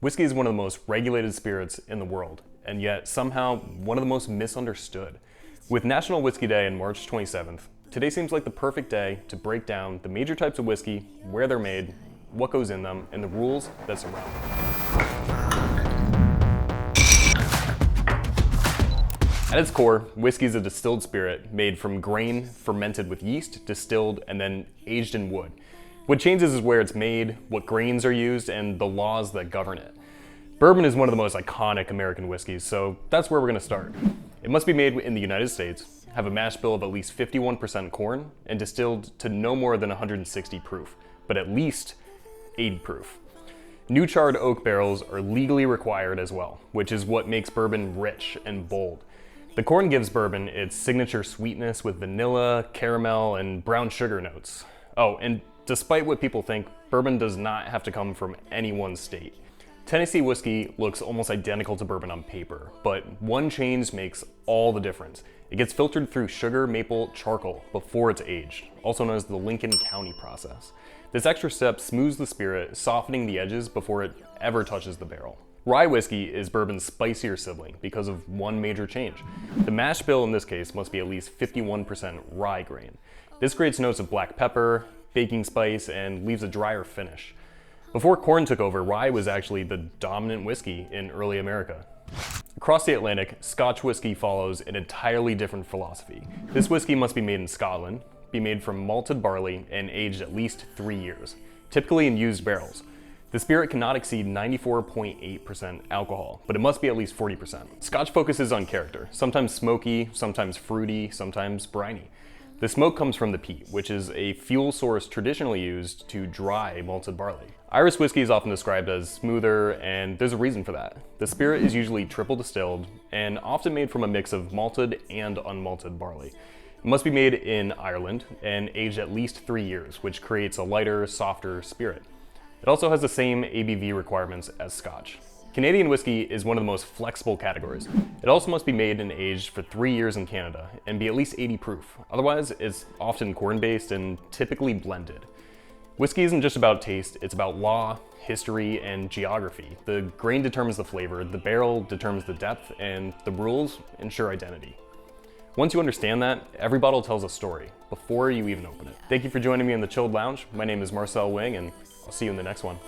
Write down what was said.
Whiskey is one of the most regulated spirits in the world, and yet somehow one of the most misunderstood. With National Whiskey Day on March 27th, today seems like the perfect day to break down the major types of whiskey, where they're made, what goes in them, and the rules that surround them. At its core, whiskey is a distilled spirit made from grain fermented with yeast, distilled, and then aged in wood. What changes is where it's made, what grains are used, and the laws that govern it. Bourbon is one of the most iconic American whiskeys, so that's where we're going to start. It must be made in the United States, have a mash bill of at least 51% corn, and distilled to no more than 160 proof, but at least 80 proof. New charred oak barrels are legally required as well, which is what makes bourbon rich and bold. The corn gives bourbon its signature sweetness with vanilla, caramel, and brown sugar notes. Oh, and despite what people think, bourbon does not have to come from any one state. Tennessee whiskey looks almost identical to bourbon on paper, but one change makes all the difference. It gets filtered through sugar maple charcoal before it's aged, also known as the Lincoln County process. This extra step smooths the spirit, softening the edges before it ever touches the barrel. Rye whiskey is bourbon's spicier sibling because of one major change. The mash bill in this case must be at least 51% rye grain. This creates notes of black pepper, baking spice, and leaves a drier finish. Before corn took over, rye was actually the dominant whiskey in early America. Across the Atlantic, Scotch whisky follows an entirely different philosophy. This whiskey must be made in Scotland, be made from malted barley, and aged at least 3 years, typically in used barrels. The spirit cannot exceed 94.8% alcohol, but it must be at least 40%. Scotch focuses on character, sometimes smoky, sometimes fruity, sometimes briny. The smoke comes from the peat, which is a fuel source traditionally used to dry malted barley. Irish whiskey is often described as smoother, and there's a reason for that. The spirit is usually triple distilled and often made from a mix of malted and unmalted barley. It must be made in Ireland and aged at least 3 years, which creates a lighter, softer spirit. It also has the same ABV requirements as Scotch. Canadian whiskey is one of the most flexible categories. It also must be made and aged for 3 years in Canada and be at least 80 proof. Otherwise, it's often corn-based and typically blended. Whiskey isn't just about taste, it's about law, history, and geography. The grain determines the flavor, the barrel determines the depth, and the rules ensure identity. Once you understand that, every bottle tells a story before you even open it. Thank you for joining me in the Chilled Lounge. My name is Marcel Wing, and I'll see you in the next one.